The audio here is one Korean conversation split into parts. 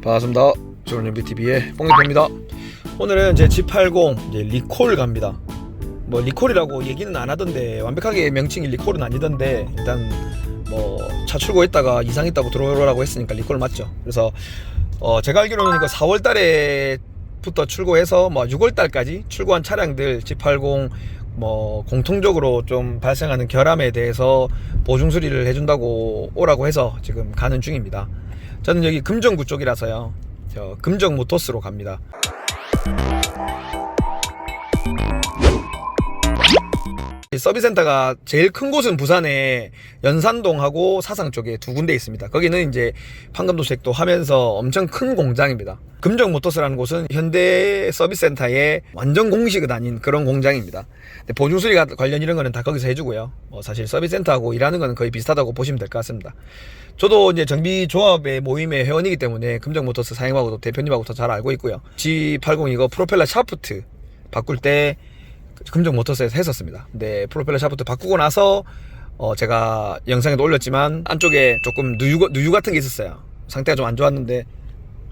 반갑습니다. 조은연비TV의 뽕이입니다. 오늘은 제 G80 이제 리콜 갑니다. 뭐 리콜이라고 얘기는 안 하던데, 완벽하게 명칭이 리콜은 아니던데, 일단 뭐 차 출고했다가 이상했다고 들어오라고 했으니까 리콜 맞죠. 그래서 제가 알기로는 이거 4월 달에부터 출고해서 뭐 6월 달까지 출고한 차량들 G80 뭐 공통적으로 좀 발생하는 결함에 대해서 보증 수리를 해준다고 오라고 해서 지금 가는 중입니다. 저는 여기 금정구 쪽이라서요, 저 금정 모터스로 갑니다. 서비스센터가 제일 큰 곳은 부산에 연산동하고 사상 쪽에 두 군데 있습니다. 거기는 이제 황금도색도 하면서 엄청 큰 공장입니다. 금정 모터스라는 곳은 현대 서비스센터의 완전 공식은 아닌 그런 공장입니다. 보증 수리가 관련 이런 거는 다 거기서 해주고요. 사실 서비스센터하고 일하는 거는 거의 비슷하다고 보시면 될 것 같습니다. 저도 이제 정비조합의 모임의 회원이기 때문에 금정 모터스 사장님하고도 대표님하고도 잘 알고 있고요. G80 이거 프로펠러 샤프트 바꿀 때 금정 모터스에서 했었습니다. 근데 프로펠러 샤프트 바꾸고 나서 제가 영상에도 올렸지만 안쪽에 조금 누유 같은 게 있었어요. 상태가 좀 안 좋았는데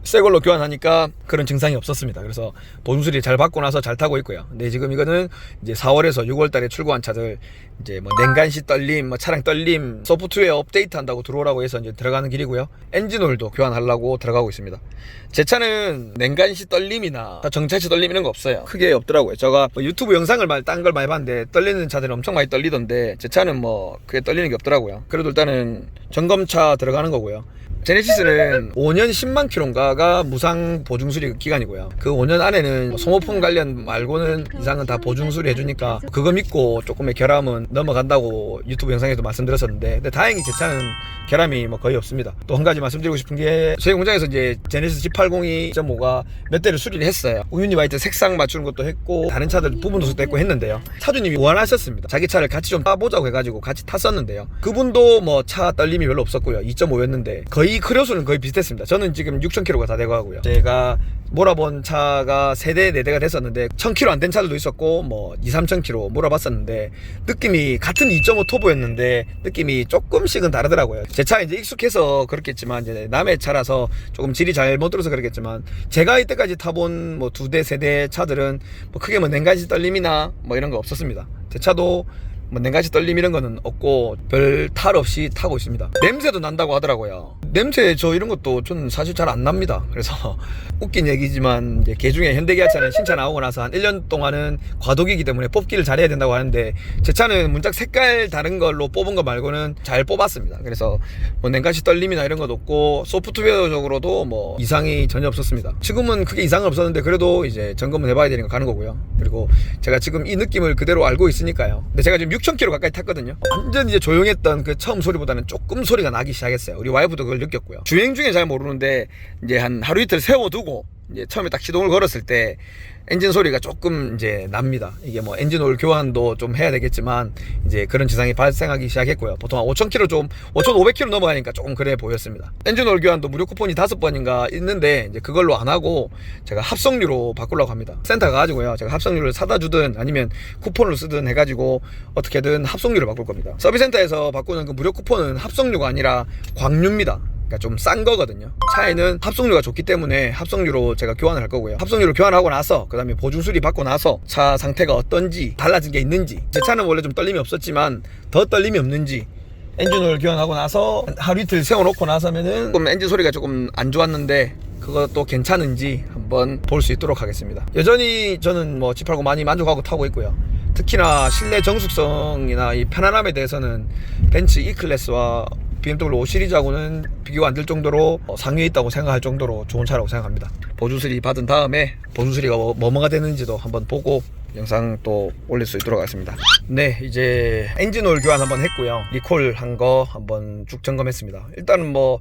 새 걸로 교환하니까 그런 증상이 없었습니다. 그래서 보증 수리 잘 받고 나서 잘 타고 있고요. 근데 지금 이거는 이제 4월에서 6월 달에 출고한 차들, 이제 뭐 냉간시 떨림, 뭐 차량 떨림, 소프트웨어 업데이트 한다고 들어오라고 해서 이제 들어가는 길이고요. 엔진오일도 교환하려고 들어가고 있습니다. 제 차는 냉간시 떨림이나 정차시 떨림 이런 거 없어요. 크게 없더라고요. 제가 뭐 유튜브 영상을 딴 걸 많이 봤는데 떨리는 차들은 엄청 많이 떨리던데, 제 차는 뭐 크게 떨리는 게 없더라고요. 그래도 일단은 점검차 들어가는 거고요. 제네시스는 5년 10만 킬로인가가 무상 보증수리 기간이고요. 그 5년 안에는 소모품 관련 말고는 이상은 다 보증수리 해주니까 그거 믿고 조금의 결함은 넘어간다고 유튜브 영상에도 말씀드렸었는데, 근데 다행히 제 차는 결함이 뭐 거의 없습니다. 또 한 가지 말씀드리고 싶은 게, 저희 공장에서 이제 제네시스 G80 2.5가 몇 대를 수리를 했어요. 우유니 화이트 색상 맞추는 것도 했고 다른 차들 부분 도색도 했고 했는데요, 차주님이 원하셨습니다. 자기 차를 같이 좀 타보자고 해가지고 같이 탔었는데요, 그분도 뭐 차 떨림이 별로 없었고요. 2.5였는데 거의 크로스는 거의 비슷했습니다. 저는 지금 6,000km가 다 되고 하고요. 제가 몰아본 차가 3대 4대가 됐었는데 1,000km 안 된 차들도 있었고 뭐 2-3,000km 몰아봤었는데 느낌이 같은 2.5 터보였는데 느낌이 조금씩은 다르더라고요. 제 차에 이제 익숙해서 그렇겠지만, 이제 남의 차라서 조금 질이 잘 못 들어서 그렇겠지만, 제가 이때까지 타본 뭐 2대 3대 차들은 뭐 크게 뭐 냉간시 떨림이나 뭐 이런 거 없었습니다. 제 차도 뭐 냉간시 떨림 이런 거는 없고 별 탈 없이 타고 있습니다. 냄새도 난다고 하더라고요. 냄새 저 이런 것도 저는 사실 잘 안 납니다. 그래서 웃긴 얘기지만, 이제 개중에 현대기아차는 신차 나오고 나서 한 1년 동안은 과도기이기 때문에 뽑기를 잘해야 된다고 하는데, 제 차는 문짝 색깔 다른 걸로 뽑은 거 말고는 잘 뽑았습니다. 그래서 뭐 냉간시 떨림이나 이런 것도 없고 소프트웨어적으로도 뭐 이상이 전혀 없었습니다. 지금은 크게 이상은 없었는데 그래도 이제 점검을 해봐야 되니까 가는 거고요. 그리고 제가 지금 이 느낌을 그대로 알고 있으니까요. 근데 제가 지금 6,000km 가까이 탔거든요. 완전 이제 조용했던 그 처음 소리보다는 조금 소리가 나기 시작했어요. 우리 와이프도 그걸 느꼈고요. 주행 중에 잘 모르는데 이제 한 하루 이틀 세워두고 이제 처음에 딱 시동을 걸었을 때 엔진 소리가 조금 이제 납니다. 이게 뭐 엔진 오일 교환도 좀 해야 되겠지만 이제 그런 증상이 발생하기 시작했고요. 보통 한 5,000km 5,500km 넘어가니까 조금 그래 보였습니다. 엔진 오일 교환도 무료 쿠폰이 5번인가 있는데 이제 그걸로 안 하고 제가 합성유로 바꾸려고 합니다. 센터 가가지고요, 제가 합성유를 사다 주든 아니면 쿠폰을 쓰든 해가지고 어떻게든 합성유를 바꿀 겁니다. 서비스센터에서 바꾸는 그 무료 쿠폰은 합성유가 아니라 광유입니다. 그러니까 좀 싼 거거든요. 차에는 합성유가 좋기 때문에 합성유로 제가 교환을 할 거고요. 합성유로 교환하고 나서 그 다음에 보증 수리 받고 나서 차 상태가 어떤지, 달라진 게 있는지, 제 차는 원래 좀 떨림이 없었지만 더 떨림이 없는지, 엔진오일 교환하고 나서 하루 이틀 세워놓고 나서면은 조금 엔진 소리가 조금 안 좋았는데 그것도 괜찮은지 한번 볼 수 있도록 하겠습니다. 여전히 저는 뭐 G80 많이 만족하고 타고 있고요. 특히나 실내 정숙성이나 이 편안함에 대해서는 벤츠 E클래스와 BMW 5 시리즈하고는 비교가 안 될 정도로 상위에 있다고 생각할 정도로 좋은 차라고 생각합니다. 보증수리 받은 다음에 보증수리가 뭐가 되는지도 한번 보고 영상 또 올릴 수 있도록 하겠습니다. 네, 이제 엔진오일 교환 한번 했고요. 리콜 한 거 한번 쭉 점검했습니다. 일단은 뭐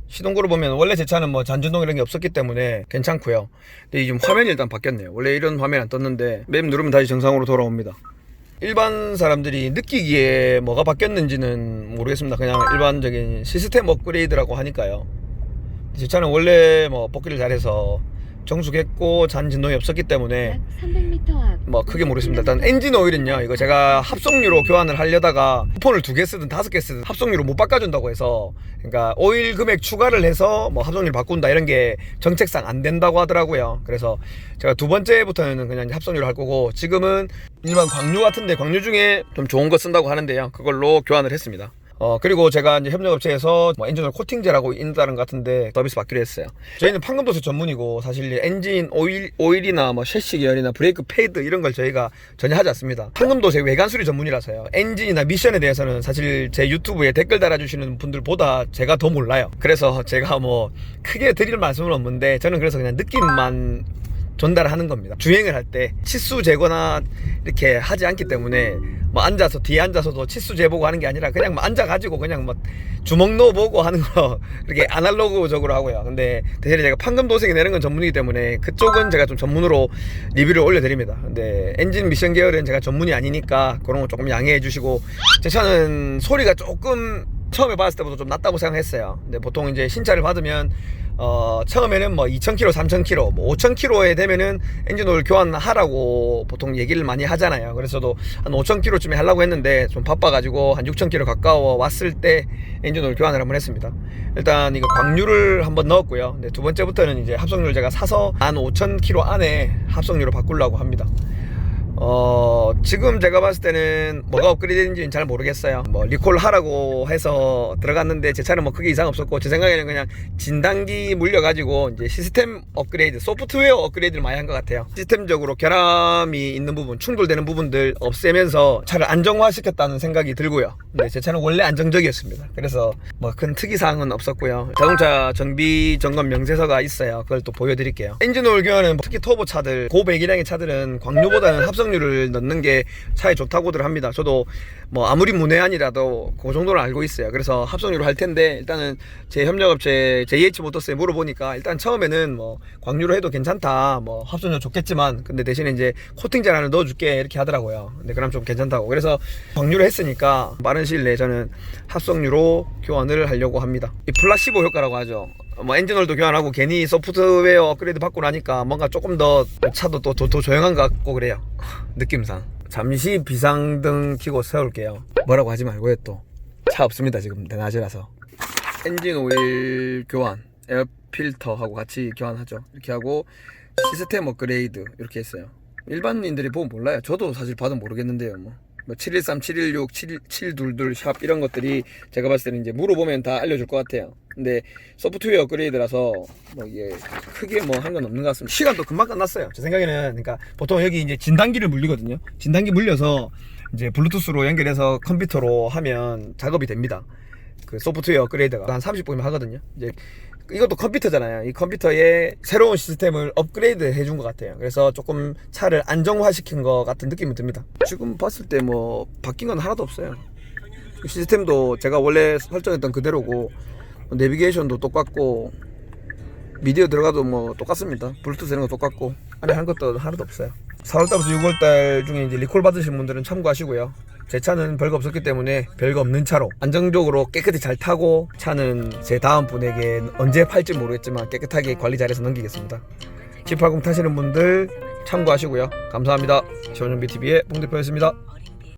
시동거를 보면 원래 제 차는 뭐 잔전동 이런 게 없었기 때문에 괜찮고요. 근데 지금 화면이 일단 바뀌었네요. 원래 이런 화면이 안 떴는데 맵 누르면 다시 정상으로 돌아옵니다. 일반 사람들이 느끼기에 뭐가 바뀌었는지는 모르겠습니다. 그냥 일반적인 시스템 업그레이드라고 하니까요. 제 차는 원래 뭐 뽑기를 잘해서 정숙했고 잔진동이 없었기 때문에 300m 앞 뭐 크게 모르겠습니다. 일단 엔진 오일은요, 이거 제가 합성유로 교환을 하려다가 쿠폰을 2개 쓰든 5개 쓰든 합성유로 못 바꿔준다고 해서, 그러니까 오일 금액 추가를 해서 뭐 합성유를 바꾼다 이런 게 정책상 안 된다고 하더라고요. 그래서 제가 두 번째부터는 그냥 합성유로 할 거고, 지금은 일반 광유 같은데 광유 중에 좀 좋은 거 쓴다고 하는데요, 그걸로 교환을 했습니다. 그리고 제가 이제 협력업체에서 뭐 엔진오일 코팅제라고 있다는 것 같은데 서비스 받기로 했어요. 저희는 판금도색 전문이고, 사실 엔진 오일이나 뭐 셰시 계열이나 브레이크 패드 이런 걸 저희가 전혀 하지 않습니다. 판금도색 외관 수리 전문이라서요. 엔진이나 미션에 대해서는 사실 제 유튜브에 댓글 달아주시는 분들보다 제가 더 몰라요. 그래서 제가 뭐 크게 드릴 말씀은 없는데, 저는 그래서 그냥 느낌만 전달하는 겁니다. 주행을 할 때 치수 제거나 이렇게 하지 않기 때문에, 뭐 앉아서 뒤에 앉아서도 치수 재보고 하는 게 아니라 그냥 뭐 앉아가지고 그냥 뭐 주먹 넣어보고 하는 거 이렇게 아날로그적으로 하고요. 근데 대신에 제가 판금도색이 내는 건 전문이기 때문에 그쪽은 제가 좀 전문으로 리뷰를 올려드립니다. 근데 엔진 미션 계열은 제가 전문이 아니니까 그런 거 조금 양해해 주시고, 제 차는 소리가 조금 처음에 봤을 때보다 좀 낫다고 생각했어요. 근데 보통 이제 신차를 받으면 처음에는 뭐 2000km, 3000km, 뭐 5000km에 되면은 엔진오일 교환하라고 보통 얘기를 많이 하잖아요. 그래서 저도 한 5000km쯤에 하려고 했는데 좀 바빠가지고 한 6000km 가까워 왔을 때 엔진오일 교환을 한번 했습니다. 일단 이거 광유를 한번 넣었고요. 근데 두 번째부터는 이제 합성유를 제가 사서 한 5000km 안에 합성유로 바꾸려고 합니다. 지금 제가 봤을 때는 뭐가 업그레이드 되는지는 잘 모르겠어요. 뭐 리콜 하라고 해서 들어갔는데 제 차는 뭐 크게 이상 없었고, 제 생각에는 그냥 진단기 물려가지고 이제 시스템 업그레이드, 소프트웨어 업그레이드를 많이 한 것 같아요. 시스템적으로 결함이 있는 부분, 충돌되는 부분들 없애면서 차를 안정화시켰다는 생각이 들고요. 근데 제 차는 원래 안정적이었습니다. 그래서 뭐 큰 특이사항은 없었고요. 자동차 정비 점검 명세서가 있어요. 그걸 또 보여드릴게요. 엔진오일 교환은 특히 터보 차들, 고배기량의 차들은 광유보다는 합성유를 넣는 게 차에 좋다고들 합니다. 저도 뭐 아무리 문외한이라도 그 정도는 알고 있어요. 그래서 합성유로 할 텐데, 일단은 제 협력업체 JH 모터스에 물어보니까 일단 처음에는 뭐 광유로 해도 괜찮다, 뭐 합성유 좋겠지만 근데 대신에 이제 코팅제 하나 넣어줄게 이렇게 하더라고요. 근데 그럼 좀 괜찮다고. 그래서 광유로 했으니까 빠른 시일 내에 저는 합성유로 교환을 하려고 합니다. 이 플라시보 효과라고 하죠. 뭐 엔진오일도 교환하고 괜히 소프트웨어 업그레이드 받고 나니까 뭔가 조금 더 차도 또 더 조용한 것 같고 그래요. 느낌상. 잠시 비상등 켜고 세울게요. 뭐라고 하지 말고요. 또 차 없습니다 지금 대낮이라서. 엔진오일 교환, 에어필터하고 같이 교환하죠. 이렇게 하고 시스템 업그레이드 이렇게 했어요. 일반인들이 보면 몰라요. 저도 사실 봐도 모르겠는데요. 뭐 713, 716, 722 샵 이런 것들이 제가 봤을 때는 이제 물어보면 다 알려줄 것 같아요. 근데 소프트웨어 업그레이드라서 뭐 이게 크게 뭐 한 건 없는 것 같습니다. 시간도 금방 끝났어요. 제 생각에는. 그러니까 보통 여기 이제 진단기를 물리거든요. 진단기 물려서 이제 블루투스로 연결해서 컴퓨터로 하면 작업이 됩니다. 그 소프트웨어 업그레이드가 한 30분이면 하거든요. 이제 이것도 컴퓨터잖아요. 이 컴퓨터에 새로운 시스템을 업그레이드 해준 것 같아요. 그래서 조금 차를 안정화시킨 것 같은 느낌이 듭니다. 지금 봤을 때 뭐 바뀐 건 하나도 없어요. 시스템도 제가 원래 설정했던 그대로고, 내비게이션도 똑같고, 미디어 들어가도 뭐 똑같습니다. 블루투스 이런 거 똑같고, 안에 한 것도 하나도 없어요. 4월달부터 6월달 중에 이제 리콜 받으신 분들은 참고하시고요. 제 차는 별거 없었기 때문에 별거 없는 차로 안정적으로 깨끗이 잘 타고, 차는 제 다음 분에게 언제 팔지 모르겠지만 깨끗하게 관리 잘해서 넘기겠습니다. G80 타시는 분들 참고하시고요. 감사합니다. 시원정비TV의 봉 대표였습니다.